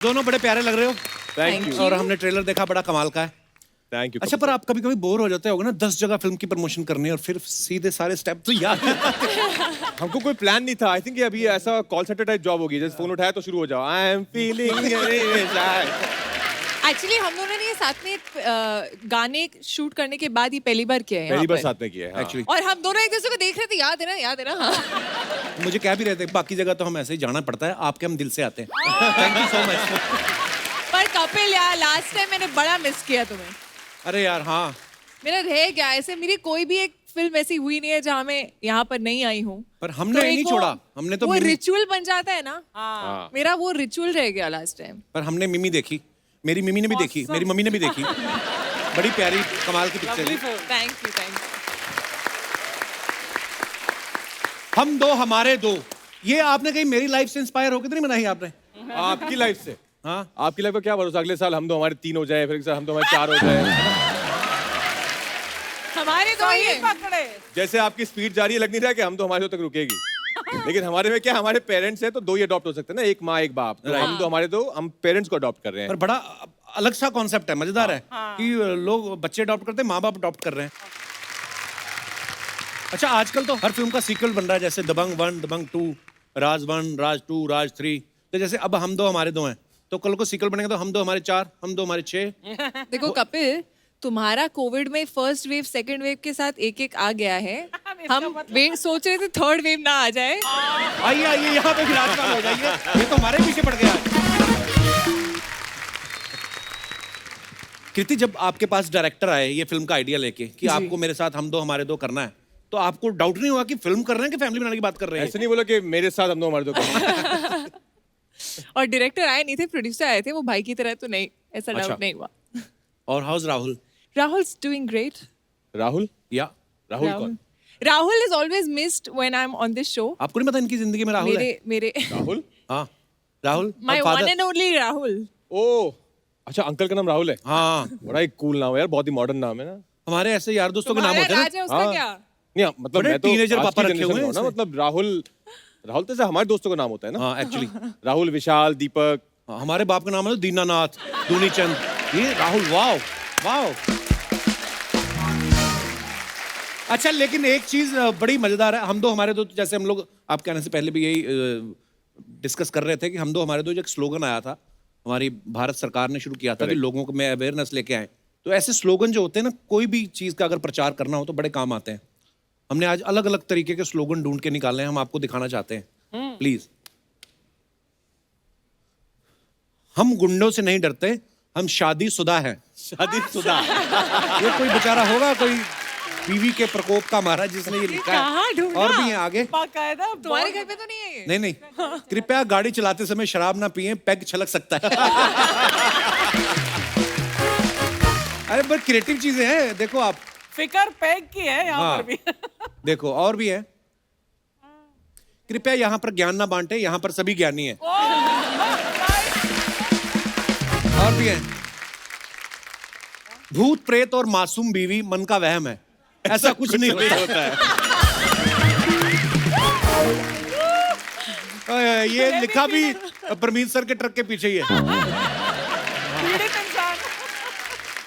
दोनों बड़े प्यारे लग रहे हो। Thank you. और हमने ट्रेलर देखा, बड़ा कमाल का है। Thank you. अच्छा, पर आप कभी कभी बोर हो जाते होगे ना, 10 जगह फिल्म की प्रमोशन करनी है और फिर सीधे सारे स्टेप तो याद नहीं आते। हमको कोई प्लान नहीं था। आई थिंक ये अभी ऐसा कॉल सेंटर टाइप जॉब होगी, जैसे फोन उठाया तो शुरू हो जाओ, आई एम फीलिंग एक्चुअली हम दोनों ने ये साथ में गाने शूट करने के बाद ही पहली बार किया है पहली यहाँ बार पर। साथ में किया है। हाँ। एक्चुअली और हम दोनों एक दूसरे को देख रहे थे, याद है ना, याद है ना। हाँ। मुझे कह भी रहे थे बाकी जगह तो हम ऐसे ही जाना पड़ता है, आपके हम दिल से आते हैं। Thank you so much. पर कपिल यार, लास्ट टाइम मैंने बड़ा मिस किया तुम्हें। अरे यार हाँ, मेरा रह गया ऐसे, मेरी कोई भी एक फिल्म ऐसी हुई नहीं है जहाँ मैं यहाँ पर नहीं आई हूँ। पर हमने नहीं छोड़ा, हमने तो वो मिमी, रिचुअल बन जाता है ना। हाँ। मेरा वो रिचुअल रह गया लास्ट टाइम। पर हमने मिमी देखी, मेरी मिमी ने भी देखी, मेरी मम्मी ने भी देखी। बड़ी प्यारी कमाल की पिक्चर है। Thank you, thank you. हम दो हमारे दो, ये आपने कहीं मेरी लाइफ से इंस्पायर होकर तो नहीं बनाई आपने? आपकी लाइफ से? हाँ, आपकी लाइफ का क्या भरोसा, अगले साल हम तो हमारे 3 हो जाए, फिर एक साल हम तो हमारे 4 हो जाए। हमारे दो ही पकड़े। जैसे आपकी स्पीड जा रही है, लग नहीं रहा कि हम तो हमारे तक रुकेगी। लेकिन हमारे में क्या, हमारे पेरेंट्स हैं तो 2 ही अडॉप्ट हो सकते हैं ना, एक माँ एक बाप। तो हम तो हमारे हम पेरेंट्स को अडॉप्ट कर रहे पर हैं। बड़ा अलग सा कॉन्सेप्ट है, मजेदार है कि लोग बच्चे अडॉप्ट करते हैं, माँ बाप अडॉप्ट कर रहे हैं। अच्छा, आजकल तो हर फिल्म का सीक्वल बन रहा है, जैसे दबंग 1, दबंग 2, राज 1, राज 2, राज 3। तो जैसे अब हम दो हमारे दो हैं, तो कल को सीक्वल बनेगा तो हम दो हमारे 4, हम दो हमारे 6। देखो कपिल, तुम्हारा कोविड में फर्स्ट वेव सेकंड वेव के साथ एक एक आ गया है। हम सोच रहे थे थर्ड वेव ना आ जाए। आइए आइए, यहाँ पे विराजमान हो जाइए, ये तो हमारे पीछे पड़ गया है। कृति, जब आपके पास डायरेक्टर आए ये फिल्म का आइडिया लेके कि आपको मेरे साथ हम दो हमारे दो करना है, तो आपको डाउट नहीं हुआ कि फिल्म कर रहे हैं कि फैमिली बनाने की बात कर रहे हैं? ऐसे नहीं बोला कि मेरे साथ हम तो हमारे 2 और डायरेक्टर आए नहीं थे, प्रोड्यूसर आए थे, वो भाई की तरह तो नहीं, ऐसा अच्छा। डाउट नहीं हुआ। और house Rahul? Rahul's doing great. Rahul? या राहुल कौन? Rahul is always missed when I'm on this show. आपको नहीं पता इनकी जिंदगी में राहुल है? मेरे राहुल? हाँ, राहुल My और one father। and only Rahul. ओ, अच्छा, अंकल का नाम राहुल है? हाँ, बड़ा ही कूल नाम है यार, बहुत ही मॉडर्न नाम है ना। हमारे ऐसे यार दोस्तों के नाम तुम्हारा होते हैं राज ना। है, उसका हाँ। क्या? नहीं, मतलब बड़े मैं तो teenager आज पापा की रखे हुए generation हैं में हूँ ना, मतलब राहुल तो ऐसे हमारे दोस्तों का नाम होता है ना। हाँ, एक्चुअली राहुल, विशाल, दीपक। हमारे बाप का नाम है दीनानाथ, दूनीचंद, ये राहुल। Wow wow. अच्छा, लेकिन एक चीज बड़ी मजेदार है, हम दो हमारे दो, जैसे हम लोग आप कहने से पहले भी यही डिस्कस कर रहे थे कि हम दो हमारे दो जो एक स्लोगन आया था, हमारी भारत सरकार ने शुरू किया था कि लोगों को में अवेयरनेस लेके आए। तो ऐसे स्लोगन जो होते हैं ना, कोई भी चीज का अगर प्रचार करना हो तो बड़े काम आते हैं। हमने आज अलग अलग तरीके के स्लोगन ढूंढ के निकाले हैं, हम आपको दिखाना चाहते हैं। प्लीज। हम गुंडों से नहीं डरते, हम शादीशुदा हैं। शादीशुदा। ये कोई बेचारा होगा, कोई बीवी के प्रकोप का मारा जिसने ये लिखा कहाँ है। ढूंढा? और भी हैं आगे। बाकायदा तुम्हारे घर पे तो नहीं है ये? नहीं नहीं, कृपया गाड़ी चलाते समय शराब ना पिएं, पैग छलक सकता है। अरे बड़ी क्रिएटिव चीजें हैं, देखो आप। फिकर पैक की है यहाँ हाँ। पर भी। देखो और भी है। कृपया यहाँ पर ज्ञान ना बांटे, यहाँ पर सभी ज्ञानी हैं। और भी है। भूत प्रेत और मासूम बीवी मन का वहम है, ऐसा कुछ नहीं होता है। ये लिखा भी परमीत सर के ट्रक के पीछे ही है। पीड़ित इंसान।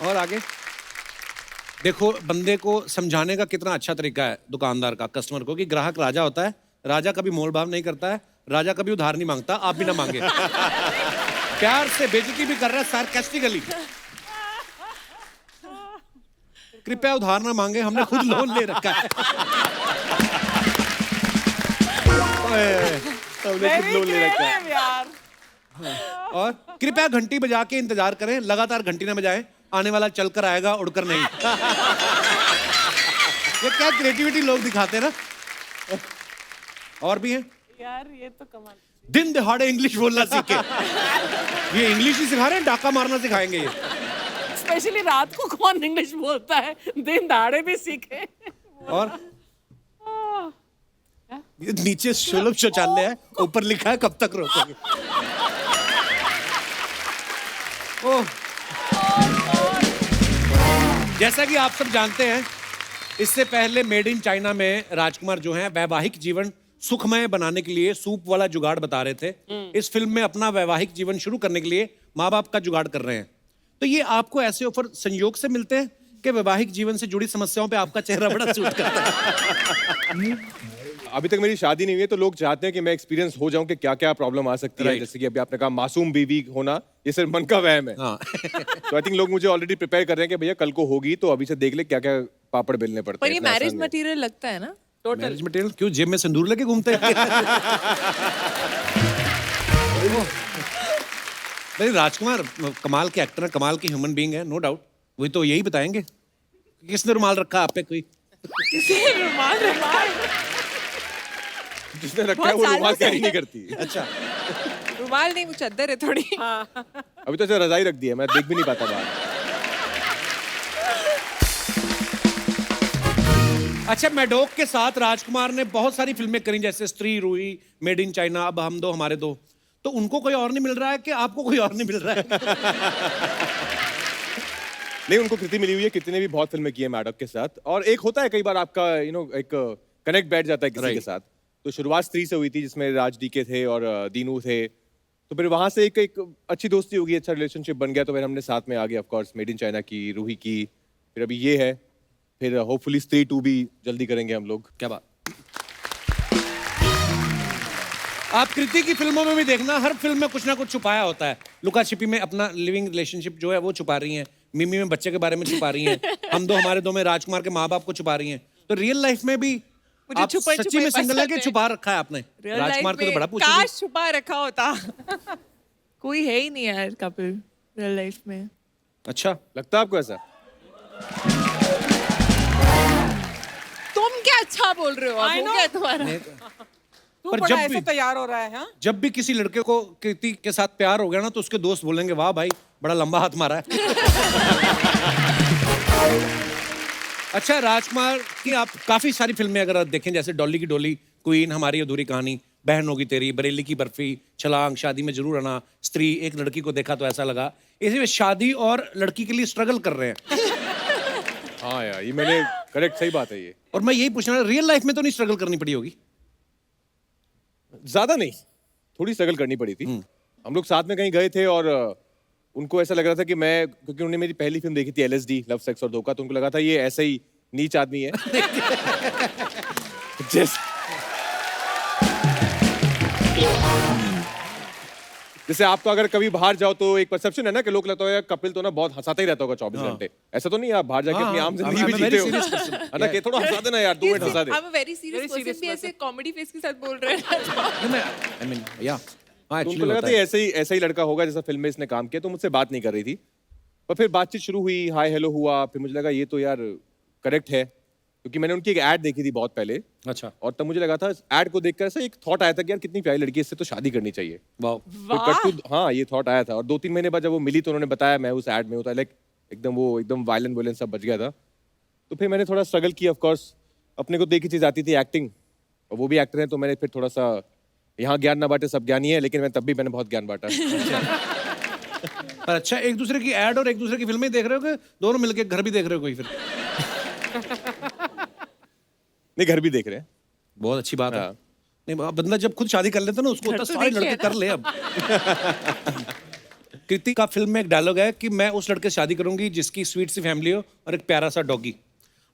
और आगे देखो, बंदे को समझाने का कितना अच्छा तरीका है दुकानदार का कस्टमर को कि ग्राहक राजा होता है, राजा कभी मोल भाव नहीं करता है, राजा कभी उधार नहीं मांगता, आप भी ना मांगे। प्यार से बेइज्जती भी कर रहा है सार्कास्टिकली। कृपया उधार ना मांगे, हमने खुद लोन ले रखा है। हमने खुद लोन ले रखा है। Creative यार। और कृपया घंटी बजा के इंतजार करें, लगातार घंटी ना बजाएं, आने वाला चलकर आएगा उड़कर नहीं। ये क्या क्रिएटिविटी लोग दिखाते हैं ना। और भी हैं। यार ये तो कमाल। दिन दहाड़े इंग्लिश बोलना सीखे। ये इंग्लिश ही सिखा रहे हैं, डाका मारना सिखाएंगे ये। स्पेशली रात को कौन इंग्लिश बोलता है, दिन दहाड़े भी सीखे। और ये नीचे सुलभ शौचालय है, ऊपर लिखा है कब तक रोकोगे। ओह, जैसा कि आप सब जानते हैं, इससे पहले मेड इन चाइना में राजकुमार जो हैं वैवाहिक जीवन सुखमय बनाने के लिए सूप वाला जुगाड़ बता रहे थे, इस फिल्म में अपना वैवाहिक जीवन शुरू करने के लिए माँ बाप का जुगाड़ कर रहे हैं। तो ये आपको ऐसे ऑफर संयोग से मिलते हैं कि वैवाहिक जीवन से जुड़ी समस्याओं पे आपका चेहरा बड़ा सूट करता है? अभी तक मेरी शादी नहीं हुई है, तो लोग चाहते हैं कि मैं एक्सपीरियंस हो जाऊं कि क्या क्या प्रॉब्लम आ सकती है। Right. जैसे कि अभी आपने कहा मासूम बीवी होना, ये सिर्फ मन का वहम है। हाँ। तो आई थिंक लोग मुझे ऑलरेडी प्रिपेयर कर रहे हैं कि भैया कल को होगी, तो अभी से देख ले क्या क्या पापड़ बेलने पड़ते पर हैं। ये इतना मैरिज आसान नहीं है। मटेरियल लगता है ना? मैरिज मटेरियल क्यों जेब में सिंदूर लेके घूमते हैं? नहीं, राजकुमार कमाल के एक्टर है, कमाल के ह्यूमन बीइंग है, नो डाउट। वही तो यही बताएंगे किसने रुमाल रखा आप पे। कोई जिसने रखा है वो बहुत रुमाल सालों से कैरी नहीं करती। अच्छा, रुमाल नहीं, वो चादर है थोड़ी। अभी तो ऐसे रजाई रख दी है, मैं देख भी नहीं पाता बाहर। अच्छा, मैडोक के साथ राजकुमार ने बहुत सारी फिल्में करी, जैसे स्त्री, रूही, मेड इन चाइना, अब हम दो हमारे दो। तो उनको कोई और नहीं मिल रहा है कि आपको कोई और नहीं मिल रहा है? नहीं, उनको कृति मिली हुई है, कृति ने भी बहुत फिल्में की है मैडोक के साथ। और एक होता है कई बार आपका एक कनेक्ट बैठ जाता है किसी के साथ। तो शुरुआत स्त्री से हुई थी, जिसमें राज डीके थे और दीनू थे। तो फिर वहां से एक अच्छी दोस्ती होगी, अच्छा रिलेशनशिप बन गया। तो फिर हमने साथ में आगे of course made in China की, रूही की, फिर अभी ये है, फिर होपफुली स्त्री 2 भी जल्दी करेंगे हम लोग। क्या बात। आप कृति की फिल्मों में भी देखना, हर फिल्म में कुछ ना कुछ छुपाया होता है। लुका छिपी में अपना लिविंग रिलेशनशिप जो है वो छुपा रही हैं, मिमी में बच्चे के बारे में छुपा रही हैं, हम दो हमारे दो में राजकुमार के माँ बाप को छुपा रही हैं। तो रियल लाइफ में भी मुझे आप छुपाई सच्ची छुपाई में सिंगल है कि पसंद है। छुपा रखा है आपने? Real राजकुमार life को तो में बड़ा पूछा। काश छुपा रखा होता। कोई है ही नहीं यार कपिल रियल लाइफ में। अच्छा, लगता है आपको ऐसा? तुम क्या अच्छा बोल रहे हो? अब I हो know. गया तुम्हारा? तू पर बड़ा जब ऐसे भी- तैयार हो रहा है, हाँ? जब भी किसी लड़के को कृति के साथ प्यार हो गया ना, तो उसके दोस्त बोलेंगे वाह भाई बड़ा लंबा हाथ मारा है। अच्छा, राजकुमार की आप काफी सारी फिल्में अगर आप देखें, जैसे डॉली की डोली, क्वीन, हमारी अधूरी कहानी, बहन होगी तेरी, बरेली की बर्फी, छलांग, शादी में जरूर आना, स्त्री, एक लड़की को देखा तो ऐसा लगा, इसी में शादी और लड़की के लिए स्ट्रगल कर रहे हैं। हाँ यार, ये मैंने करेक्ट, सही बात है ये। और मैं यही पूछना, रियल लाइफ में तो नहीं स्ट्रगल करनी पड़ी होगी? ज्यादा नहीं, थोड़ी स्ट्रगल करनी पड़ी थी। हम लोग साथ में कहीं गए थे और उनको ऐसा लग रहा था कि मैं, क्योंकि उन्होंने मेरी पहली फिल्म देखी थी LSD, लव सेक्स और धोखा, तो उनको लगा था ये ऐसे ही नीच आदमी है। जैसे आप तो अगर कभी बाहर जाओ तो एक परसेप्शन है ना कि लोग लगता है कपिल तो ना बहुत हंसाता ही रहता होगा 24 घंटे। ऐसा तो नहीं है, आप बाहर जाके अपनी आम जिंदगी भी जीते हो। है ना, कि थोड़ा हंसा देना यार, 2 minute Hansa they. I'm a very serious person भी ऐसे कॉमेडी फेस के साथ बोल रहे हैं। I mean, yeah. हाँ, तो actually उनको लगा होता था है। ऐसा ही लड़का होगा जैसा फिल्म में इसने काम किया, तो मुझसे बात नहीं कर रही थी। पर फिर बातचीत शुरू हुई, हाय हेलो हुआ, फिर मुझे लगा ये तो यार करेक्ट है, क्योंकि मैंने उनकी एक ऐड देखी थी बहुत पहले। अच्छा, और तब मुझे लगा था ऐड को देखकर ऐसा एक थॉट आया था कि यार कितनी प्यारी लड़की है, इससे तो शादी करनी चाहिए। वाह। तो कट टू, हाँ ये थॉट आया था। और 2-3 महीने बाद जब वो मिली तो उन्होंने बताया मैं उस ऐड में होता, लाइक एकदम वायलेंस सब बच गया था। तो फिर मैंने थोड़ा स्ट्रगल किया। ऑफ कोर्स अपने को देखी चीज आती थी एक्टिंग, और वो भी एक्टर है, तो मैंने फिर थोड़ा सा, यहाँ ज्ञान ना बांटे सब ज्ञानी है, लेकिन मैंने बहुत ज्ञान बांटा। पर अच्छा, एक दूसरे की ऐड और एक दूसरे की फिल्में देख रहे हो कि दोनों मिलके घर भी देख रहे हो कोई? फिर नहीं, घर भी देख रहे हैं। बहुत अच्छी बात है। हाँ। नहीं, बंदा जब खुद शादी कर लेता है ना, उसको होता है तो सारे देखिए लड़के ना। कर ले अब। कृति का फिल्म में एक डायलॉग है कि मैं उस लड़के से शादी करूंगी जिसकी स्वीट सी फैमिली हो और एक प्यारा सा डॉगी।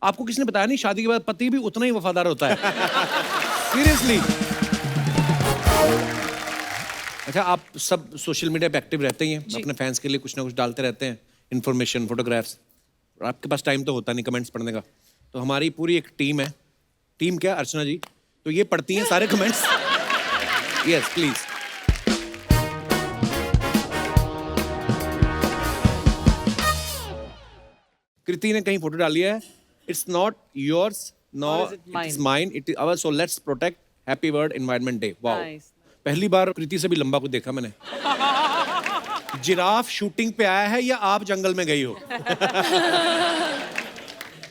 आपको किसने बताया नहीं शादी के बाद पति भी उतना ही वफादार होता है? सीरियसली। अच्छा, आप सब सोशल मीडिया पे एक्टिव रहते ही हैं, अपने फैंस के लिए कुछ ना कुछ डालते रहते हैं, इन्फॉर्मेशन, फोटोग्राफ्स। और आपके पास टाइम तो होता नहीं कमेंट्स पढ़ने का, तो हमारी पूरी एक टीम है। टीम क्या, अर्चना जी, तो ये पढ़ती हैं सारे कमेंट्स। Yes please. कृति ने कहीं फोटो डाली है, it's not yours no Or is it it's mine, it is our, so let's protect happy world environment day. Wow, Nice. पहली बार कृति से भी लंबा कुछ देखा मैंने। जिराफ शूटिंग पे आया है या आप जंगल में गई हो?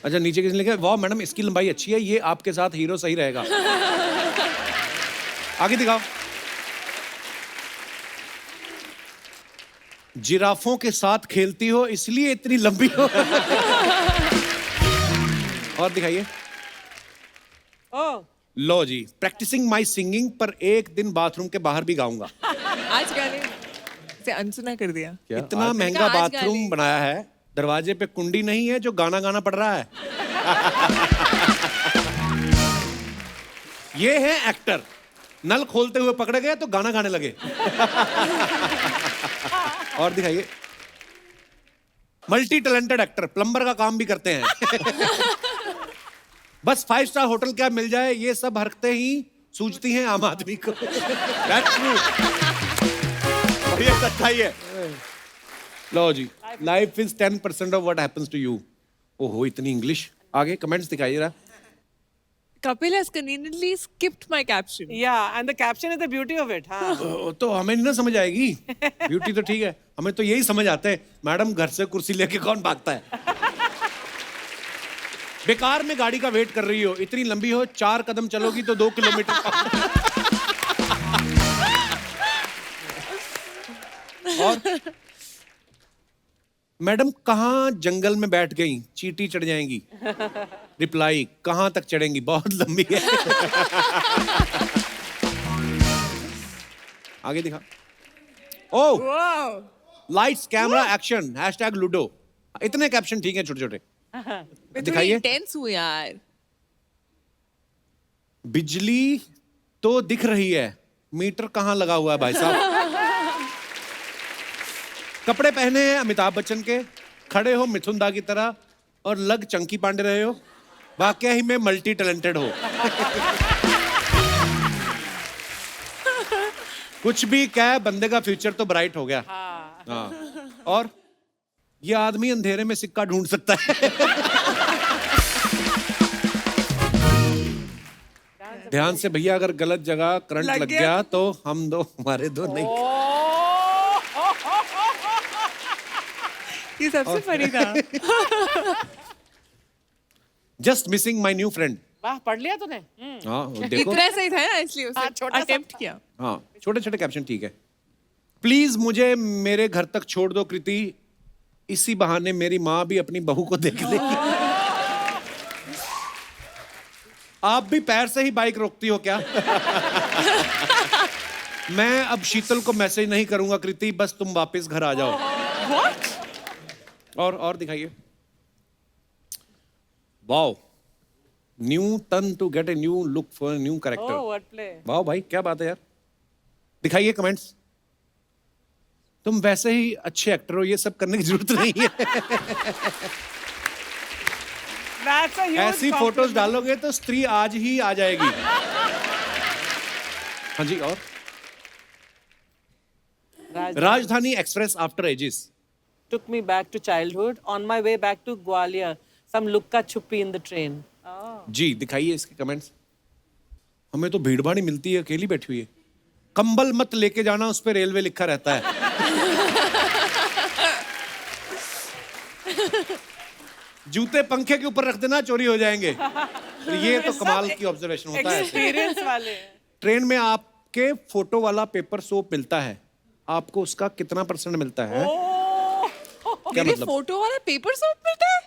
अच्छा, नीचे किसने लिखा है, वाह मैडम इसकी लंबाई अच्छी है, ये आपके साथ हीरो सही रहेगा। आगे दिखाओ। जिराफों के साथ खेलती हो इसलिए इतनी लंबी हो। और दिखाइए। Oh, लो जी, प्रैक्टिसिंग माई सिंगिंग, पर एक दिन बाथरूम के बाहर भी गाऊंगा। आज गाने से अनसुना कर दिया। क्या इतना महंगा आज गा बाथरूम ली। बनाया है, दरवाजे पे कुंडी नहीं है जो गाना गाना पड़ रहा है। ये है एक्टर, नल खोलते हुए पकड़े गए तो गाना गाने लगे। और दिखाइए, मल्टी टैलेंटेड एक्टर, प्लम्बर का काम भी करते हैं। बस 5 स्टार होटल क्या मिल जाए, ये सब हरकतें ही सूझती हैं आम आदमी को। That's true. और ये सच्चाई है। लो जी, life is 10% of what happens to you. ओहो, इतनी इंग्लिश। आगे कमेंट्स दिखाइए जरा। Kapil has conveniently skipped my caption. Yeah, and the caption is the beauty of it. हाँ. तो हमें नहीं ना समझ आएगी, ब्यूटी तो ठीक है, हमें तो यही समझ आता है, मैडम घर से कुर्सी लेके कौन भागता है। बेकार में गाड़ी का वेट कर रही हो, इतनी लंबी हो, 4 कदम चलोगी तो 2 किलोमीटर। और मैडम कहाँ जंगल में बैठ गई, चींटी चढ़ जाएंगी। रिप्लाई, कहाँ तक चढ़ेंगी, बहुत लंबी है। आगे दिखा। ओह, Wow. Lights camera action #ludo. इतने कैप्शन ठीक है छोटे छोटे। मैं थोड़ी दिखाइए। intense हूँ यार। बिजली तो दिख रही है, मीटर कहाँ लगा हुआ है भाई साहब। कपड़े पहने हैं अमिताभ बच्चन के, खड़े हो मिथुन दा की तरह और लग चंकी पांडे रहे हो, वाकई ही में मल्टी टैलेंटेड हो। कुछ भी कह, बंदे का फ्यूचर तो ब्राइट हो गया। हाँ। और ये आदमी अंधेरे में सिक्का ढूंढ सकता है। ध्यान से भैया, अगर गलत जगह करंट लग लग गया गया तो हम दो हमारे दो नहीं। ये सबसे फनी था। Just missing my new friend. वाह, पढ़ लिया तूने? हाँ वो देखो। इतना सही था ना, इसलिए हाँ, उसे छोटा सा अटेम्प्ट था। किया। हाँ, छोटे छोटे कैप्शन ठीक है। प्लीज मुझे मेरे घर तक छोड़ दो कृति, इसी बहाने मेरी माँ भी अपनी बहू को देख लेगी। आप भी पैर से ही बाइक रोकती हो क्या? मैं अब शीतल को मैसेज नहीं करूंगा कृति, बस तुम वापस घर आ जाओ। What? और दिखाइए। Wow, new turn to get a new look for new Oh, character. wordplay. वाह भाई, क्या बात है यार। दिखाइए कमेंट्स। तुम वैसे ही अच्छे एक्टर हो, ये सब करने की जरूरत नहीं है। That's a huge ऐसी compliment. फोटोज डालोगे तो स्त्री आज ही आ जाएगी। हाँ जी। और Rajdhani Express after ages. Took me back to childhood. On my way back to Gwalior, some lukka chuppi in the train. जी, दिखाइए इसके कमेंट्स। हमें तो भीड़ भाड़ ही मिलती है, अकेली बैठी हुई है। कंबल मत लेके जाना, उस पे रेलवे लिखा रहता है। जूते पंखे के ऊपर रख देना, चोरी हो जाएंगे। ये तो कमाल की ऑब्जर्वेशन होता है। Experience वाले. ट्रेन में आपके फोटो वाला पेपर सोप मिलता है, आपको उसका कितना % मिलता है? क्या मेरे मतलब फोटो वाला पेपर सोप मिलता है?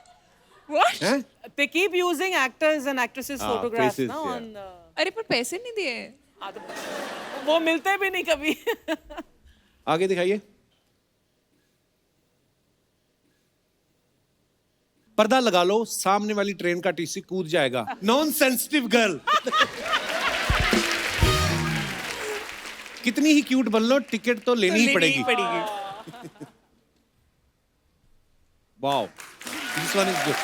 What? है? They keep using actors and actresses' photographs faces, now yeah. on the... अरे पर पैसे नहीं दिए। हाँ, तो वो मिलते भी नहीं कभी. आगे दिखाइए। पर्दा लगा लो, सामने वाली ट्रेन का टीसी कूद जाएगा। Non sensitive girl. कितनी ही क्यूट बन लो, टिकट तो लेनी ही पड़ेगी। Wow, this one is good.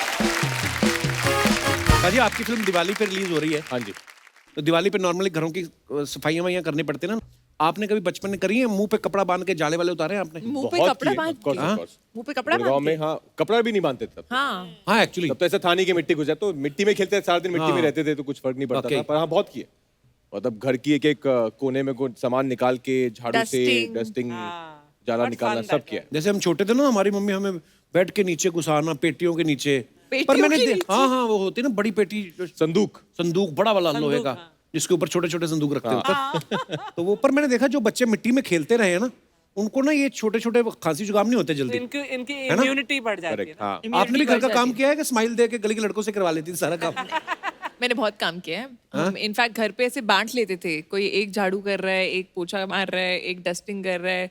काजी, आपकी फिल्म दिवाली पे रिलीज हो रही है। हाँ जी। तो दिवाली पे नॉर्मली घरों की सफाइयां वफाइयां करनी पड़ती है ना। आपने कभी बचपन में करी है? मुंह पे कपड़ा बांध के जाले वाले उतारे हैं आपने? मुंह पे बहुत कपड़ा किए, बांध of course, के। of course. मुंह पे कपड़ा गुड़गांव बांध में के। हाँ, कपड़ा भी नहीं बांधते थे तब। हाँ। हाँ एक्चुअली। तब तो ऐसा था नहीं कि मिट्टी घुस जाए, तो मिट्टी में खेलते थे सारा दिन, मिट्टी में रहते थे, तो कुछ फर्क नहीं पड़ता था। पर हाँ, बहुत किए। और तब घर की एक एक कोने में कुछ सामान निकाल के झाड़ू से Dusting. डस्टिंग, हाँ. जाला What निकालना, fun सब that किया। जैसे हम छोटे थे ना, हमारी मम्मी हमें बेड के नीचे घुसाना, पेटियों के नीचे। पेटियों पर मैंने के नीचे? हाँ हाँ, वो होती है ना बड़ी पेटी, संदूक। संदूक बड़ा वाला लोहे का, जिसके ऊपर छोटे छोटे संदूक रखते हैं ऊपर। तो वो ऊपर मैंने देखा, जो बच्चे मिट्टी में खेलते रहे हैं ना, उनको ना ये छोटे छोटे खांसी जुकाम नहीं होते जल्दी। इनकी है ना? इम्यूनिटी बढ़ जाती है करेक्ट। ना. हाँ। आपने भी घर का काम किया है कि स्माइल दे के गली के लड़कों से करवा लेती थी सारा काम? मैंने बहुत काम किया है। हम इनफैक्ट घर पे ऐसे बांट लेते थे, कोई एक झाड़ू कर रहा है, एक पोछा मार रहा है, एक डस्टिंग कर रहा है,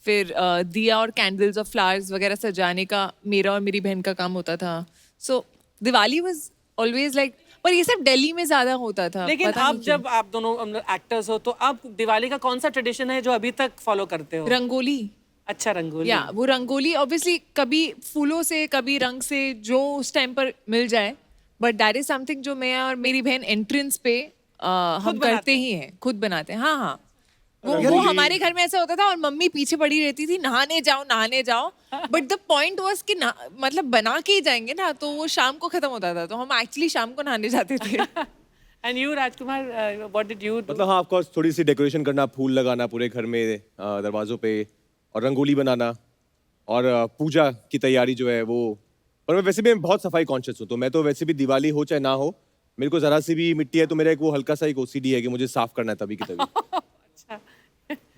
फिर दिया और कैंडल्स और फ्लावर्स वगैरह सजाने का मेरा और मेरी बहन का काम होता था। सो दिवाली वाज ऑलवेज लाइक, पर ये सब दिल्ली में ज्यादा होता था। लेकिन पता आप नहीं क्यों। जब आप दोनों एक्टर्स हो तो आप दिवाली का कौन सा ट्रेडिशन है जो अभी तक फॉलो करते हो? रंगोली, अच्छा, रंगोली। या वो रंगोली ऑब्वियसली कभी फूलों से कभी रंग से जो उस टाइम पर मिल जाए, बट दैट इज समथिंग जो मैं और मेरी बहन एंट्रेंस पे हम करते ही हैं, खुद बनाते हैं। हाँ हाँ, वो हमारे घर में ऐसा होता था और मम्मी पीछे पड़ी रहती थी, नहाने जाओ। बट द पॉइंट वाज कि मतलब बना के ही जाएंगे ना, तो वो शाम को खत्म होता था, तो हम एक्चुअली शाम को नहाने जाते थे। And you Rajkumar, what did you do? मतलब हाँ, ऑफ कोर्स थोड़ी सी डेकोरेशन करना, फूल लगाना पूरे घर में, दरवाजों पे, और रंगोली बनाना, और पूजा की तैयारी जो है वो। पर मैं वैसे भी बहुत सफाई कॉन्शियस हूँ, तो मैं तो वैसे भी दिवाली हो चाहे ना हो, मेरे को जरा सी भी मिट्टी है तो मेरा एक वो हल्का सा एक OCD है कि मुझे साफ करना है तभी की तभी। अच्छा।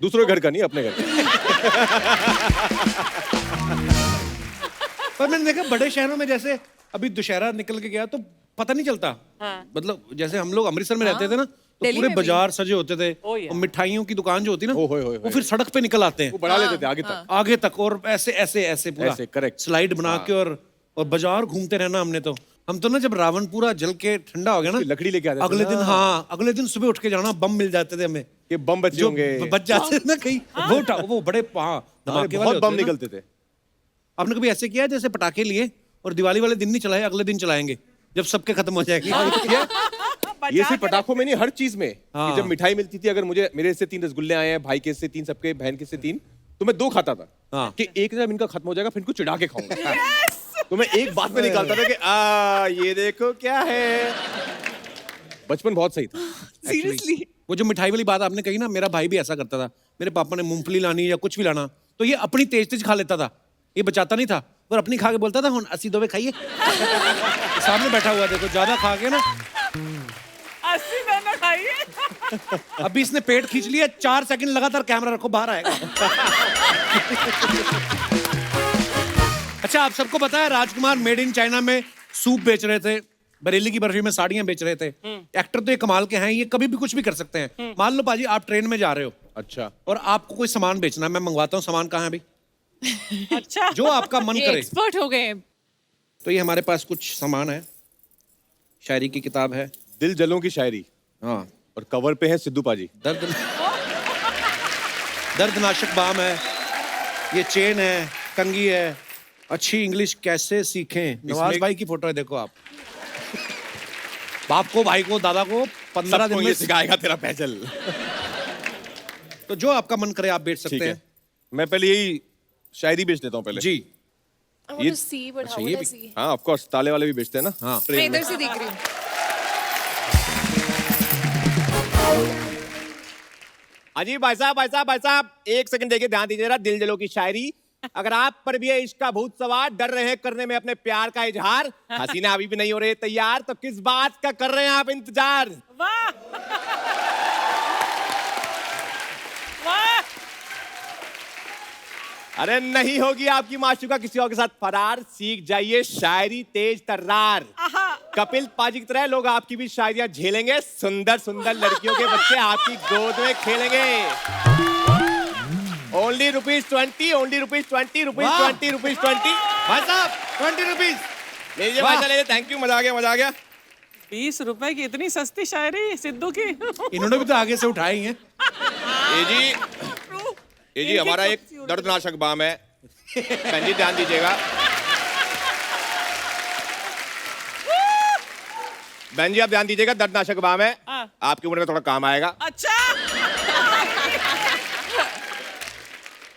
दूसरों के घर का नहीं, अपने घर का। पर मैंने देखा बड़े शहरों में, जैसे अभी दुशहरा निकल के गया तो पता नहीं चलता। हाँ। मतलब जैसे हम लोग अमृतसर में रहते थे ना, तो दिल्ली पूरे में भी। बाजार सजे होते थे, Oh, yeah. और मिठाइयों की दुकान जो होती ना, ओ, होए, होए, वो फिर सड़क पे निकल आते वो हैं बढ़ा लेते थे आगे तक। आगे तक, और ऐसे ऐसे ऐसे पूरा ऐसे, correct. स्लाइड बना के, और बाजार घूमते रहना हमने तो। हम तो ना जब रावण पूरा जल के ठंडा हो गया ना, उसकी लकड़ी लेके आते थे अगले ना। दिन, हाँ अगले दिन सुबह उठ के जाना, बम मिल जाते थे हमें, कि बम बचे जो होंगे। बच जाते थे ना कहीं, वो बड़े धमाके वाले बहुत बम होते थे ना। निकलते थे। आपने कभी ऐसे किया है जैसे पटाखे लिए और दिवाली वाले दिन नहीं चलाए, अगले दिन चलाएंगे जब सबके खत्म हो जाएगी? ये सिर्फ पटाखों में नहीं, हर चीज में। कि जब मिठाई मिलती थी, अगर मुझे मेरे से 3 रसगुल्ले आए हैं, भाई के से 3, सबके बहन के से 3, तो मैं 2 खाता था। हाँ। कि एक जब इनका खत्म हो जाएगा फिर इनको चिढ़ा के खाऊंगा। तो मैं एक बात में निकालता था कि ये देखो क्या है। बचपन बहुत सही था। सीरियसली। वो जो मिठाई वाली बात आपने कही ना, मेरा भाई भी ऐसा करता था। मेरे पापा ने मूंगफली लानी या कुछ भी लाना, तो ये अपनी तेज तेज खा लेता था, ये बचाता नहीं था, और अपनी खा के बोलता था, हुन 80 दोवे खाइए। सामने बैठा हुआ देखो, ज्यादा खा के ना 80 दाना खाइए। अभी इसने पेट खींच लिया, 4 सेकंड लगातार कैमरा रखो, बाहर आएगा। अच्छा, आप सबको पता है राजकुमार मेड इन चाइना में सूप बेच रहे थे, बरेली की बर्फी में साड़ियां बेच रहे थे। एक्टर तो ये कमाल के हैं, ये कभी भी कुछ भी कर सकते हैं। मान लो पाजी आप ट्रेन में जा रहे हो, अच्छा। और आपको कोई सामान बेचना है, मैं मंगवाता हूँ, सामान कहाँ है भाई? अच्छा। जो आपका मन करे। एक्सपर्ट हो गए। तो ये हमारे पास कुछ सामान है, शायरी की किताब है, दिल जलों की शायरी, हाँ, और कवर पे है सिद्धू पाजी। दर्दनाशक बाम है, ये चेन है, कंघी है, अच्छी इंग्लिश कैसे सीखें, नवाज भाई की फोटो है, देखो आप। बाप को, भाई को, दादा को 15 दिन सबको में ये सिखाएगा तेरा फैजल। तो जो आपका मन करे आप बेच ठीक सकते है, हैं मैं पहले यही शायरी बेच देता हूँ पहले। जी। I want to see, but how ये will I भी- see? हाँ, ऑफ कोर्स ताले वाले भी बेचते हैं ना। हाँ। मैं ट्रेन में। इधर से देख रही हूँ। अजी भाई साहब 1 सेकंड देखिए, ध्यान दीजिए जरा। दिल जलो की शायरी। अगर आप पर भी है इश्क का भूत सवार, डर रहे हैं करने में अपने प्यार का इजहार, हसीना अभी भी नहीं हो रही तैयार, तो किस बात का कर रहे हैं आप इंतजार? वाह। वाह। अरे नहीं होगी आपकी माशूका किसी और के साथ फरार, सीख जाइए शायरी तेज तर्रार। कपिल पाजी की तरह लोग आपकी भी शायरियां झेलेंगे, सुंदर सुंदर लड़कियों के बच्चे आपकी गोद में खेलेंगे। Only ₹20, only ₹20, ₹20। भाई साहब 20 रुपीज। लीजिए भाई साहब, लीजिए, थैंक यू, मजा आ गया। 20 रुपए की इतनी सस्ती शायरी सिद्धू की। इन्होंने भी तो आगे से उठाई हैं। ये जी हमारा एक दर्दनाशक बाम है, बहन जी ध्यान दीजिएगा। बहन जी आप ध्यान दीजिएगा, दर्दनाशक बाम है, आपकी उम्र में थोड़ा काम आएगा। अच्छा।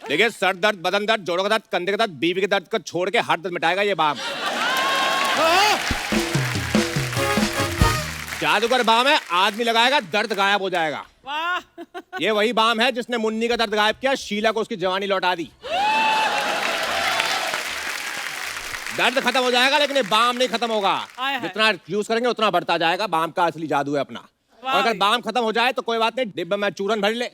देखिए, सर दर्द, बदन दर्द, जोड़ों का दर्द, कंधे का दर्द, बीवी के दर्द को छोड़ के हर दर्द मिटाएगा ये बाम। जादूगर बाम है, आदमी लगाएगा दर्द गायब हो जाएगा। वाह। ये वही बाम है जिसने मुन्नी का दर्द गायब किया, शीला को उसकी जवानी लौटा दी। दर्द खत्म हो जाएगा लेकिन ये बाम नहीं खत्म होगा। आय हाय। जितना यूज करेंगे उतना बढ़ता जाएगा, बाम का असली जादू है अपना। और अगर बाम खत्म हो जाए तो कोई बात नहीं, डिब्बे में चूरन भर ले,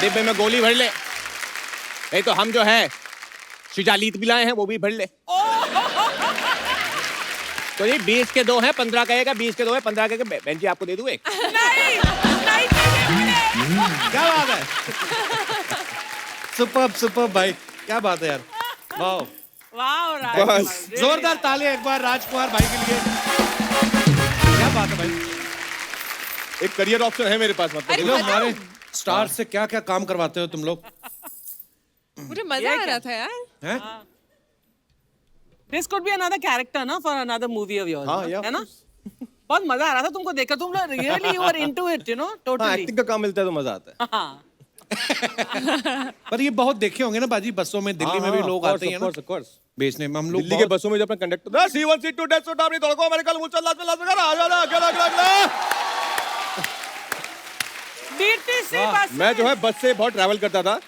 डिब्बे में गोली भर ले, नहीं तो हम जो है शिजालीत भी लाए हैं, वो भी भर ले। तो ये 20 के 2 हैं, 15 कहेगा, 20 के 2 है, 15 कहेगा। बहन जी आपको दे दूं एक? नहीं नहीं क्या बात है, सुपर सुपर भाई, क्या बात है यार, वाह। Wow, बस। Rajkumar. जोरदार तालियां एक बार राजकुमार भाई के लिए, क्या बात है भाई। एक करियर ऑप्शन है मेरे पास, मतलब तुम लोग हमारे स्टार से क्या क्या काम करवाते हो तुम लोग, मुझे मजा आ रहा था यार। हैं? This could be another character ना for another movie of yours. हाँ, ना? yeah, है ना? बहुत मजा आ रहा था तुमको देखकर, तुम लोग really you were into it, you know, हाँ, totally. एक्टिंग का काम मिलता है तो मजा आता है। हाँ. पर ये बहुत देखे होंगे ना बाजी, बसों में दिल्ली में भी लोग आते हैं ना बेचने में, हम लोग दिल्ली के बहुत- बसों में जब अपना कंडक्टर C1 C2 डेढ़ सौ डाबरी तड़को अमेरिकन मुझ चल लास्ट में आ जाना अकेला अकेला। DTC बस मैं जो है बस से बहुत ट्रैवल करता था,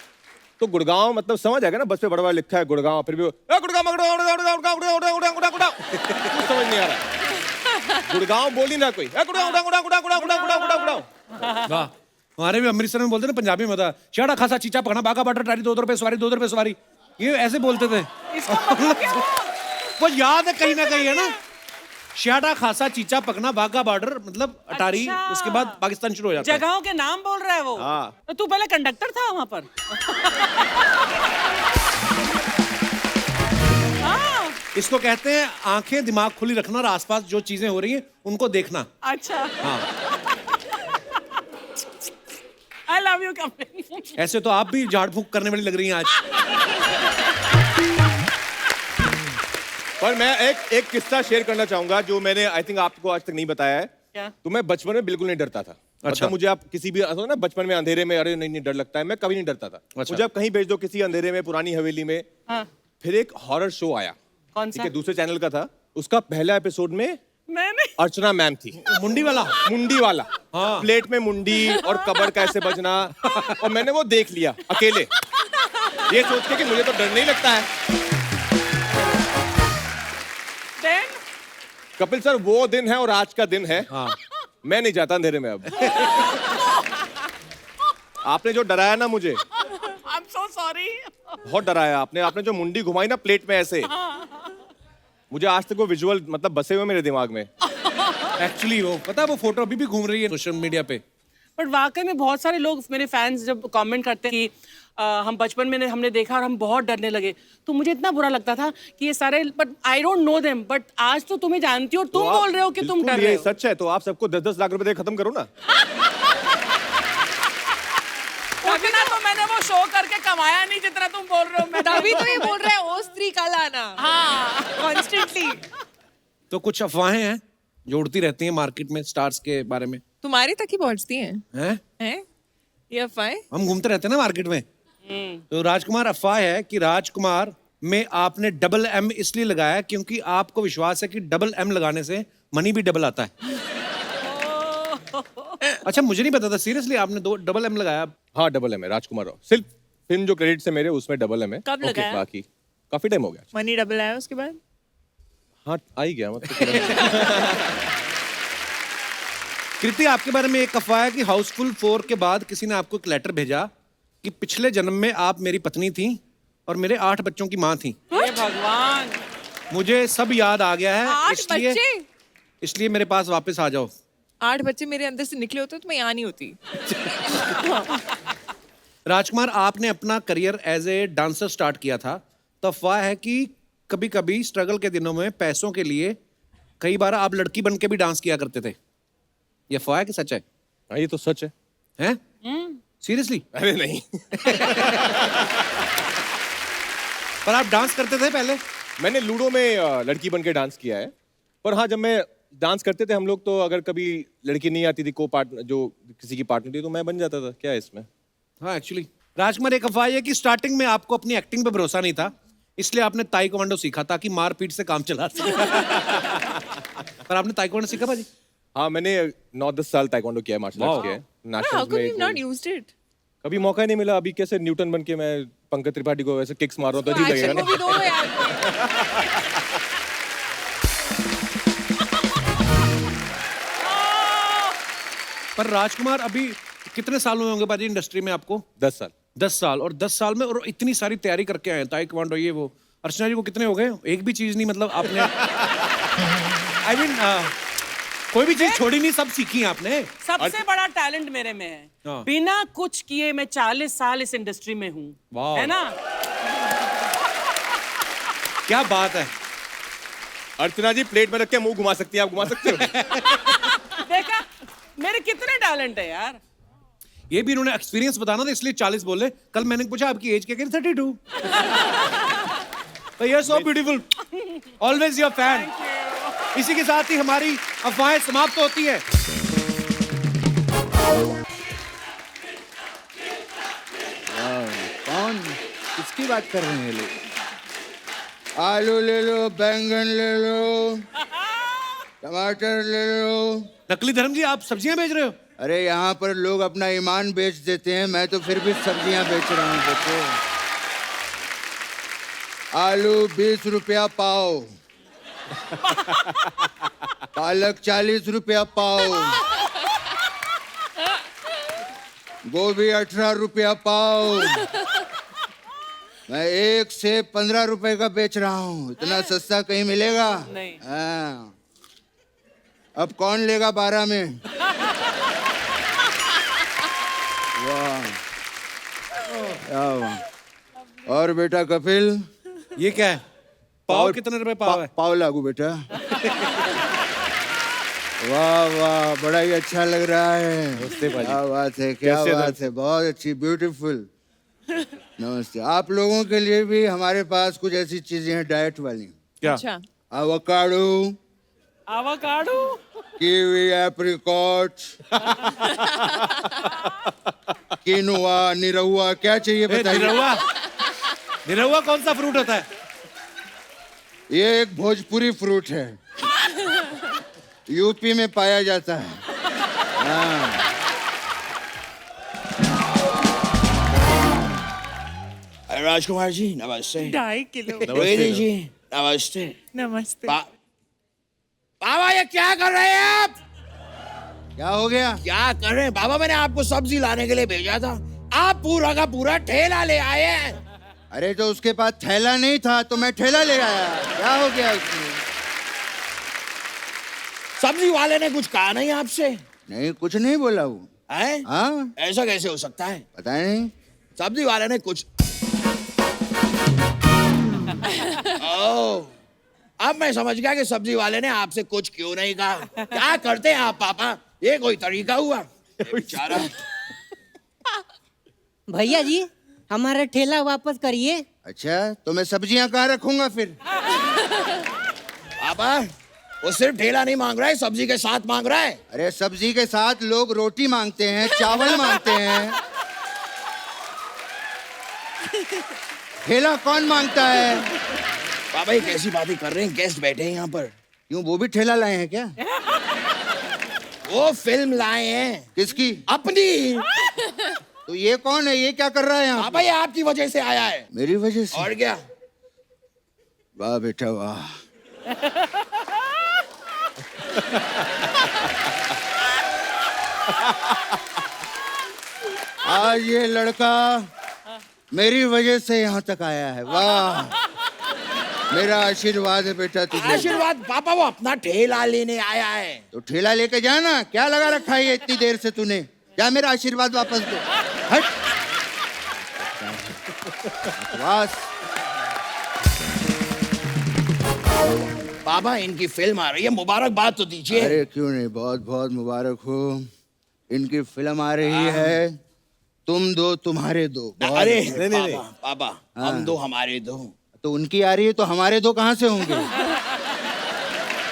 तो गुड़गांव मतलब समझ आएगा ना, बस पे बड़ा बड़ा लिखा है गुड़गांव, फिर भी गुड़गांव समझ नहीं आ रहा, गुड़गांव बोल ही ना कोई, गुड़गांव। वाह, हमारे भी अमृतसर में बोलते ना पंजाबी में था, शाड़ा खासा चीचा पकड़ा बागा बटर टारी 2 रुपए सवारी 2 रुपए सवारी, ये ऐसे बोलते थे। इसका मतलब क्या हुआ? वो याद है कहीं ना कहीं, है ना, शाड़ा खासा चीचा पकना बागा बॉर्डर मतलब अटारी, अच्छा। उसके बाद पाकिस्तान शुरू हो जाता है। जगहों के नाम बोल रहा है वो। हाँ। तो तू पहले कंडक्टर था वहां पर? हाँ, इसको कहते हैं आंखें दिमाग खुली रखना और आसपास जो चीजें हो रही हैं उनको देखना। अच्छा। हाँ, I love you कपिल। ऐसे तो आप भी झाड़ फूक करने वाली लग रही हैं आज। पर मैं एक किस्सा शेयर करना चाहूंगा जो मैंने आई थिंक आपको आज तक नहीं बताया है। क्या? तो मैं बचपन में बिल्कुल नहीं डरता था। अच्छा। मतलब मुझे आप किसी भी ना बचपन में अंधेरे में अरे नहीं नहीं डर लगता है, मैं कभी नहीं डरता था। अच्छा। मुझे आप कहीं भेज दो किसी अंधेरे में पुरानी हवेली में। हाँ। फिर एक हॉरर शो आया, कौन ठीक सा? है, दूसरे चैनल का था। उसका पहला एपिसोड में मैंने अर्चना मैम थी, मुंडी वाला। मुंडी वाला। हाँ। प्लेट में मुंडी और कबर कैसे बजना, और मैंने वो देख लिया अकेले, ये सोच के कि मुझे तो डर नहीं लगता है। Then? कपिल सर वो दिन है और आज का दिन है। हाँ। मैं नहीं जाता अंधेरे में अब। आपने जो डराया ना मुझे, I'm so sorry. बहुत डराया आपने। आपने जो मुंडी घुमाई ना प्लेट में ऐसे, मुझे आज तक वो विजुअल मतलब बसे हुए मेरे दिमाग में। एक्चुअली वो पता है, वो फोटो अभी भी घूम रही है सोशल मीडिया पे। बट वाकई में बहुत सारे लोग, मेरे फैंस जब कमेंट करते हैं कि हम बचपन में हमने देखा और हम बहुत डरने लगे, तो मुझे इतना बुरा लगता था कि ये सारे, but I don't know them, but आज तो तुम्हें जानती हो और तुम बोल रहे हो कि तुम बिल्कुल डर रहे ये हो। सच है, तो आप सबको 10-10 लाख रुपए दे खत्म करो ना। उतना तो मैंने वो शो करके कमाया नहीं जितना तुम बोल रहे हो। मैं तभी तो ये बोल रहा है ओ स्त्री कल आना। हाँ। कॉन्स्टेंटली। तो कुछ अफवाहें हैं जो उड़ती रहती हैं मार्केट में स्टार्स के बारे में, तुम्हारे तक ही पहुंचती हैं। हैं? ये अफवाहें? हम घूमते रहते हैं ना मार्केट में। तो राजकुमार, अफवाह है कि राजकुमार में आपने डबल एम इसलिए लगाया क्योंकि आपको विश्वास है कि डबल एम लगाने से मनी भी डबल आता है। अच्छा, मुझे नहीं पता था, सीरियसली आपने 2 डबल एम लगाया। हाँ डबल एम है, राजकुमार राव। सिर्फ फिल्म जो क्रेडिट्स है मेरे उसमें डबल एम है। कब ओके, लगाया? बाकी काफी टाइम हो गया। मनी डबल आया उसके बाद? हाँ आ ही गया मतलब। कृति, आपके बारे में एक अफवाह है कि हाउसफुल 4 के बाद किसी ने आपको एक लेटर भेजा कि पिछले जन्म में आप मेरी पत्नी थी और मेरे 8 बच्चों की माँ थी। हे भगवान। मुझे सब याद आ गया है, 8 बच्चे? इसलिए मेरे पास वापस आ जाओ। 8 बच्चे मेरे अंदर से निकले होते तो मैं यहाँ नहीं होती। राजकुमार, आपने अपना career as a dancer start किया था, तो अफवाह है कि कभी कभी स्ट्रगल के दिनों में पैसों के लिए कई बार आप लड़की बन के भी डांस किया करते थे। ये अफवाह है कि सच है? हाँ ये तो सच है। हैं? सीरियसली? अरे नहीं। पर आप डांस करते थे पहले? मैंने लूडो में लड़की बन के डांस किया है। पर हाँ, जब मैं डांस करते थे हम लोग, तो अगर कभी लड़की नहीं आती थी को पार्टनर, जो किसी की पार्टनर थी, तो मैं बन जाता था। क्या है इसमें? हाँ एक्चुअली राजकुमार, एक अफवाह है कि स्टार्टिंग में आपको अपनी एक्टिंग पे भरोसा नहीं था, इसलिए आपने ताइक्वांडो सीखा ताकि मारपीट से काम चला सके। पर आपने ताइक्वांडो सीखा भाजी? हाँ मैंने 9-10 साल ताइक्वांडो किया है, मार्शल आर्ट्स किया है। How nationals come you've not में used it? कभी मौका ही नहीं मिला। अभी कैसे न्यूटन बन के मैं पंकज त्रिपाठी को वैसे किक्स मार रहा हूँ तो अजीब लगेगा एक्शन ना। मूवी दो यार। पर राजकुमार, अभी कितने साल हुए होंगे बाजी इंडस्ट्री में आपको? 10 साल। 10 साल, और 10 साल में और इतनी सारी तैयारी करके आए हैं, ताइक्वांडो ये वो। अर्चना जी को कितने हो गए? एक भी चीज नहीं मतलब आपने। आई मीन कोई भी चीज छोड़ी नहीं, सब सीखी आपने। सबसे बड़ा टैलेंट मेरे में है, हाँ। बिना कुछ किए मैं 40 साल इस इंडस्ट्री में हूँ, वाह। है ना? क्या बात है। अर्चना जी प्लेट में रख के मुंह घुमा सकती हैं, आप घुमा सकते हो? देखा मेरे कितने टैलेंट है यार। ये भी इन्होंने एक्सपीरियंस बताना था इसलिए 40 बोले। कल मैंने पूछा आपकी एज क्या, कह रही 32। तो you so beautiful, always your fan. इसी के साथ ही हमारी अफवाहें समाप्त होती है। कौन किसकी बात कर रहे हैं लोग? आलू ले लो, बैंगन ले लो, टमाटर ले लो। नकली धर्म जी, आप सब्जियां बेच रहे हो? अरे यहाँ पर लोग अपना ईमान बेच देते हैं, मैं तो फिर भी सब्जियां बेच रहा हूँ बच्चे। आलू 20 रुपया पाव, पालक 40 रुपया पाव, गोभी 18 रुपया पाव। मैं 1 से 15 रुपए का बेच रहा हूँ। इतना सस्ता कहीं मिलेगा? नहीं। हाँ। अब कौन लेगा 12 में? वाह, वाह। और बेटा कपिल, ये क्या है? पाव कितने रुपए पाव है? पाव लागू बेटा। वाह वाह, बड़ा ही अच्छा लग रहा है। क्या बात है, क्या बात है, बहुत अच्छी, ब्यूटीफुल। नमस्ते। आप लोगों के लिए भी हमारे पास कुछ ऐसी चीजें हैं डाइट वाली। क्या? अच्छा, avocado, avocado, kiwi, apricot, किनुआ, Nirahua, क्या चाहिए बताइए? निरहुआ? निरहुआ कौन सा फ्रूट होता है? ये एक भोजपुरी फ्रूट है, यूपी में पाया जाता है। हाँ। राजकुमार जी नमस्ते। 2.5 किलो। रोहिणी जी नमस्ते। नमस्ते। बाबा ये क्या कर रहे हैं आप? क्या हो गया? क्या कर रहे हैं बाबा? मैंने आपको सब्जी लाने के लिए भेजा था, आप पूरा का पूरा ठेला ले आए हैं। अरे तो उसके पास थैला नहीं था तो मैं ठेला ले आया। क्या हो गया उसमें? सब्जी वाले ने कुछ कहा नहीं आपसे? नहीं, कुछ नहीं बोला वो। हैं? हाँ, ऐसा कैसे हो सकता है? पता नहीं। सब्जी वाले ने कुछ ओह, अब मैं समझ गया कि सब्जी वाले ने आपसे कुछ क्यों नहीं कहा। क्या करते हैं आप पापा? ये कोई तरीका हुआ? बेचारा। भैया जी हमारा ठेला वापस करिए। अच्छा, तो मैं सब्जियां कहाँ रखूंगा फिर? पापा वो सिर्फ ठेला नहीं मांग रहा है, सब्जी के साथ मांग रहा है। अरे सब्जी के साथ लोग रोटी मांगते हैं, चावल मांगते हैं। ठेला कौन मांगता है? पापा ये कैसी बातें कर रहे हैं? गेस्ट बैठे हैं यहाँ पर। क्यों, वो भी ठेला लाए हैं क्या? वो फिल्म लाए हैं। किसकी? अपनी। तो ये कौन है? ये क्या कर रहा है यहाँ? पापा ये आपकी वजह से आया है। मेरी वजह से? और क्या? वाह बेटा वाह। आज ये लड़का मेरी वजह से यहाँ तक आया है। वाह, मेरा आशीर्वाद है बेटा तुझे। आशीर्वाद? पापा वो अपना ठेला लेने आया है। तो ठेला लेके जाना, क्या लगा रखा है ये इतनी देर से तूने? जा मेरा आशीर्वाद वापस दे। हट। बकवास। पापा इनकी फिल्म आ रही है, मुबारकबाद तो दीजिए। अरे क्यों नहीं, बहुत बहुत मुबारक हो। इनकी फिल्म आ रही है, तुम दो तुम्हारे दो। अरे पापा पापा हम दो हमारे दो। तो उनकी आ रही है तो हमारे दो कहाँ से होंगे?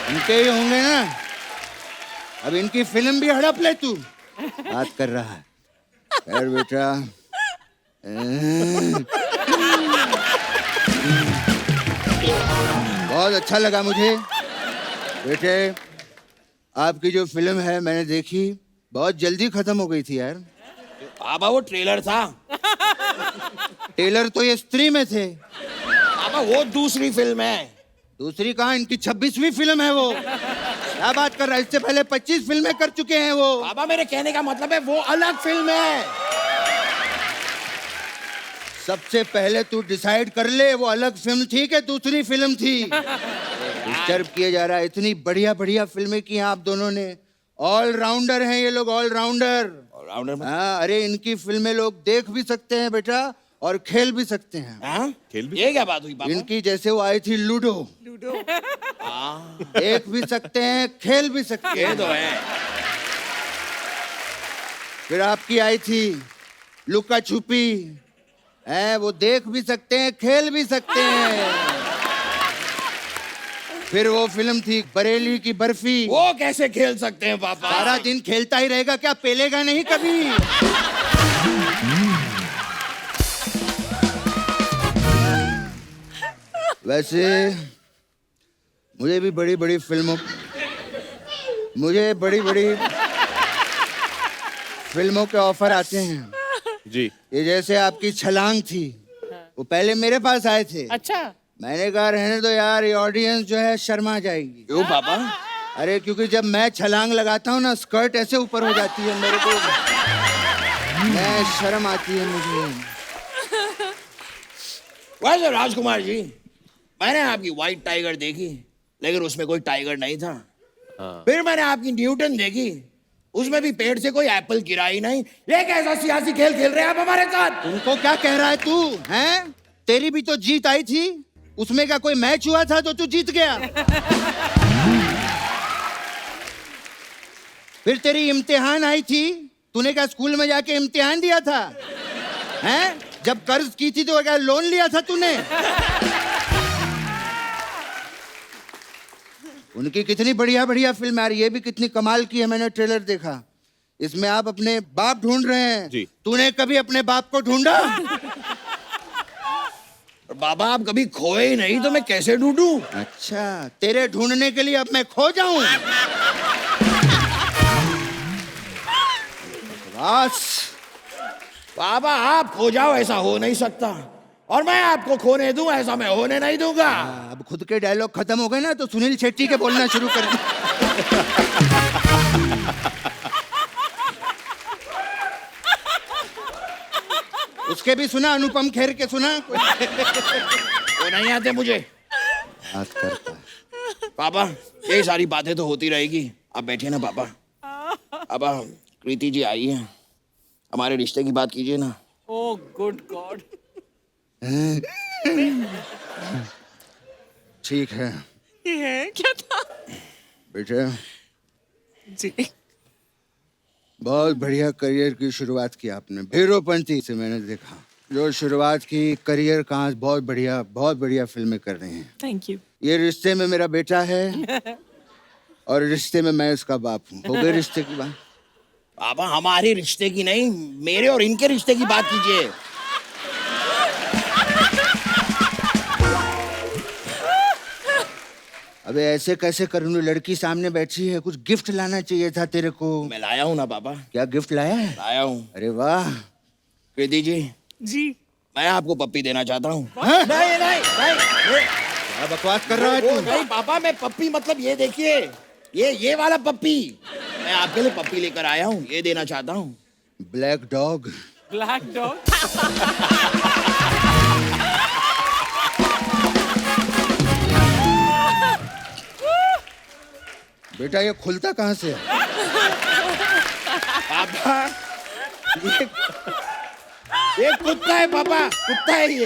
उनके ही होंगे ना। अब इनकी फिल्म भी हड़प ले तू। बात कर रहा है। खैर बेटा, बहुत अच्छा लगा मुझे बेटे। आपकी जो फिल्म है मैंने देखी, बहुत जल्दी खत्म हो गई थी यार। पापा वो ट्रेलर था। टेलर तो ये स्त्री में थे। पापा वो दूसरी फिल्म है। दूसरी कहाँ, इनकी 26वीं फिल्म है वो। क्या बात कर रहा है? इससे पहले 25 फिल्में कर चुके हैं वो। पापा मेरे कहने का मतलब है वो अलग फिल्म है। सबसे पहले तू डिसाइड कर ले वो अलग फिल्म थी कि दूसरी फिल्म थी। डिस्टर्ब किया जा रहा है। इतनी बढ़िया बढ़िया फिल्में की हैं आप दोनों ने, ऑल राउंडर हैं ये लोग, ऑल राउंडर। हाँ, अरे इनकी फिल्में लोग देख भी सकते हैं बेटा और खेल भी सकते हैं। हाँ? ये क्या बात हुई पापा? इनकी जैसे वो आई थी लूडो, देख भी सकते हैं खेल भी सकते ये हैं। तो है। फिर आपकी आई थी लुका छुपी, है वो देख भी सकते हैं खेल भी सकते हैं। फिर वो फिल्म थी बरेली की बर्फी, वो कैसे खेल सकते हैं पापा? सारा दिन खेलता ही रहेगा क्या, पेलेगा नहीं कभी? वैसे मुझे भी बड़ी बड़ी फिल्मों के ऑफर आते हैं जी। ये जैसे आपकी छलांग थी, वो पहले मेरे पास आए थे। अच्छा, मैंने कहा रहने दो यार, ये ऑडियंस जो है शर्मा जाएगी। क्यों पापा? अरे क्योंकि जब मैं छलांग लगाता हूँ ना, स्कर्ट ऐसे ऊपर हो जाती है मेरे को, मैं शर्म आती है मुझे। वैसे राजकुमार जी, मैंने आपकी व्हाइट टाइगर देखी, लेकिन उसमें कोई टाइगर नहीं था। फिर मैंने आपकी न्यूटन देखी, उसमें भी पेड़ से कोई एप्पल गिरा ही नहीं। ये कैसा सियासी खेल खेल रहे हैं आप हमारे साथ? तुमको क्या कह रहा है तू, हैं? तेरी भी तो जीत आई थी, उसमें क्या कोई मैच हुआ था तो तू जीत गया? फिर तेरी इम्तिहान आई थी, तूने क्या स्कूल में जाके इम्तिहान दिया था? हैं? जब कर्ज की थी तो क्या लोन लिया था तूने? उनकी कितनी बढ़िया बढ़िया फिल्म आ रही है, ये भी कितनी कमाल की है, मैंने ट्रेलर देखा। इसमें आप अपने बाप ढूंढ रहे हैं। जी। तूने कभी अपने बाप को ढूंढा? और बाबा आप कभी खोए ही नहीं, तो मैं कैसे ढूंढूं? अच्छा, तेरे ढूंढने के लिए अब मैं खो जाऊं? बस बाबा आप खो जाओ, ऐसा हो नहीं सकता, और मैं आपको खोने दूं, ऐसा मैं होने नहीं दूंगा। अब खुद के डायलॉग खत्म हो गए ना, तो सुनील शेट्टी के बोलना शुरू कर दे। उसके भी सुना, अनुपम खेर के सुना? वो नहीं आते मुझे। बात करता है। पापा ये सारी बातें तो होती रहेगी, आप बैठिए ना पापा। पापा कृति जी आई है, हमारे रिश्ते की बात कीजिए ना। ओ गुड गॉड। ठीक है ये क्या था? बेटे, जी। बहुत बढ़िया करियर की शुरुआत की आपने। हीरोपंती से मैंने देखा जो शुरुआत की, करियर का आज बहुत बढ़िया फिल्में कर रहे हैं। Thank you. ये रिश्ते में मेरा बेटा है और रिश्ते में मैं उसका बाप हूँ। हो गए रिश्ते की बात? पापा हमारे रिश्ते की नहीं, मेरे और इनके रिश्ते की बात कीजिए। अबे ऐसे कैसे करूँ, लड़की सामने बैठी है, कुछ गिफ्ट लाना चाहिए था तेरे को। मैं लाया हूँ ना पापा, क्या गिफ्ट लाया है? लाया हूँ। अरे वाह। कृति जी, जी। मैं आपको पप्पी देना चाहता हूँ। हाँ? नहीं नहीं नहीं, क्या बकवास कर रहा है वो तू? नहीं पापा, मैं पप्पी मतलब ये देखिए, ये वाला पप्पी, मैं आपके लिए पप्पी लेकर आया हूँ, ये देना चाहता हूँ। Black dog. Black dog. बेटा ये खुलता कहाँ से है? पापा ये कुत्ता है पापा, कुत्ता है ये।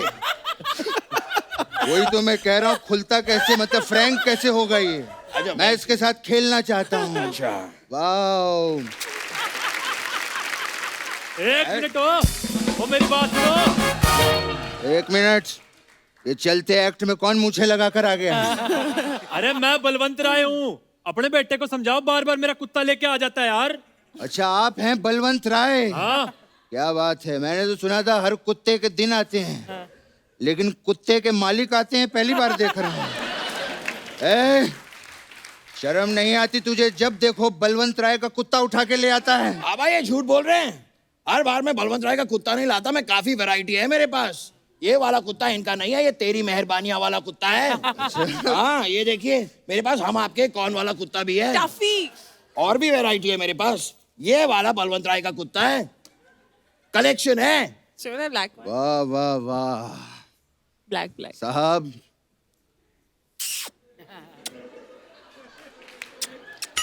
वही तो मैं कह रहा हूँ, खुलता कैसे, मतलब फ्रैंक कैसे होगा ये? अच्छा, मैं इसके साथ खेलना चाहता हूँ। अच्छा वाओ। एक मिनट हो मेरी बात सुनो। एक मिनट, ये चलते एक्ट में कौन मूछे लगा कर आ गया? अरे मैं बलवंत राय हूँ, अपने बेटे को समझाओ, बार बार मेरा कुत्ता लेके आ जाता है यार। अच्छा आप हैं बलवंत राय? हाँ। क्या बात है, मैंने तो सुना था हर कुत्ते के दिन आते हैं, लेकिन कुत्ते के मालिक आते हैं पहली बार देख रहा हूँ। ए, शर्म नहीं आती तुझे? जब देखो बलवंत राय का कुत्ता उठा के ले आता है। पापा ये झूठ बोल रहे हैं, हर बार मैं बलवंत राय का कुत्ता नहीं लाता, मैं काफी वैरायटी है मेरे पास। ये वाला कुत्ता इनका नहीं है, ये तेरी मेहरबानियां वाला कुत्ता है। हाँ ये देखिए मेरे पास हम आपके कौन वाला कुत्ता भी है, टफी। और भी वैरायटी है मेरे पास। ये वाला बलवंत राय का कुत्ता है, कलेक्शन है। ब्लैक वाह वाह वाह ब्लैक ब्लैक। साहब,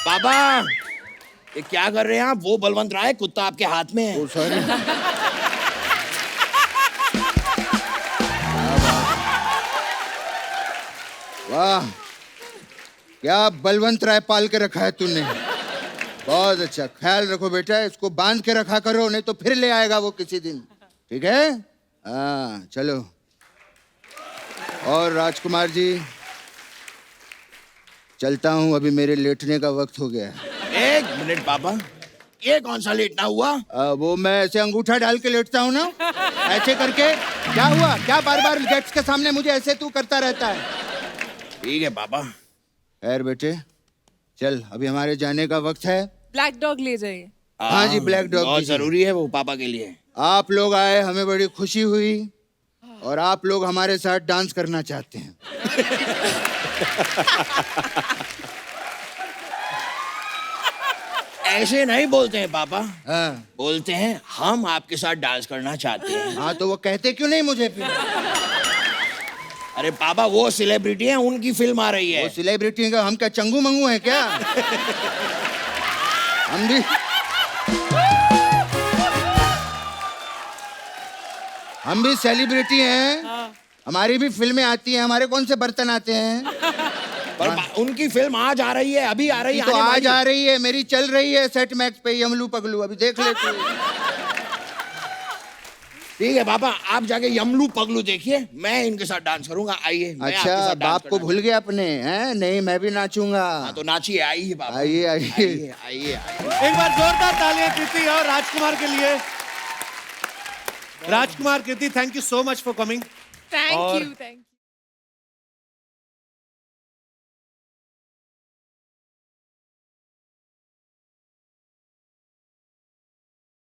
पापा ये क्या कर रहे हैं आप? वो बलवंत राय कुत्ता आपके हाथ में है। ओ सॉरी। वाह, क्या बलवंत राय पाल के रखा है तूने। बहुत अच्छा, ख्याल रखो बेटा, इसको बांध के रखा करो, नहीं तो फिर ले आएगा वो किसी दिन, ठीक है? हाँ चलो। और राजकुमार जी चलता हूँ, अभी मेरे लेटने का वक्त हो गया है। एक मिनट पापा, ये कौन सा लेटना हुआ? वो मैं ऐसे अंगूठा डाल के लेटता हूँ ना, ऐसे करके। क्या हुआ? क्या बार बार गेट्स के सामने मुझे ऐसे तू करता रहता है? ठीक है पापा। खैर बेटे चल, अभी हमारे जाने का वक्त है। ब्लैक डॉग ले जाइए। हाँ जी, ब्लैक डॉग बहुत दीजिए। जरूरी है वो पापा के लिए। आप लोग आए, हमें बड़ी खुशी हुई, और आप लोग हमारे साथ डांस करना चाहते हैं। ऐसे नहीं बोलते हैं पापा, हाँ बोलते हैं हम आपके साथ डांस करना चाहते हैं। हाँ, तो वो कहते क्यों नहीं मुझे फिर? अरे पापा वो सेलिब्रिटी हैं, उनकी फिल्म आ रही है। वो सेलिब्रिटी का हम क्या चंगू मंगू हैं क्या? हम भी सेलिब्रिटी हैं, हमारी भी फिल्में आती हैं, हमारे कौन से बर्तन आते हैं? पर उनकी फिल्म आज आ रही है, अभी आ रही है। तो आने आज वाली आ रही है, मेरी चल रही है सेट मैक्स पे, यमलू पगलू, अभी देख ले तू। ठीक है पापा, आप जाके यमलू पगलू देखिए, मैं इनके साथ डांस करूंगा। आइए मैं आपके अच्छा, साथ डांस बाप को करना भूल गए अपने हैं? नहीं, मैं भी नाचूंगा। हाँ, तो नाचिए, आइए पापा। आइए आइए। आइए आइए आइए। एक बार जोरदार तालियां कृति और राजकुमार के लिए। Rajkumar, Kriti, thank you so much for coming. Thank you, thank you.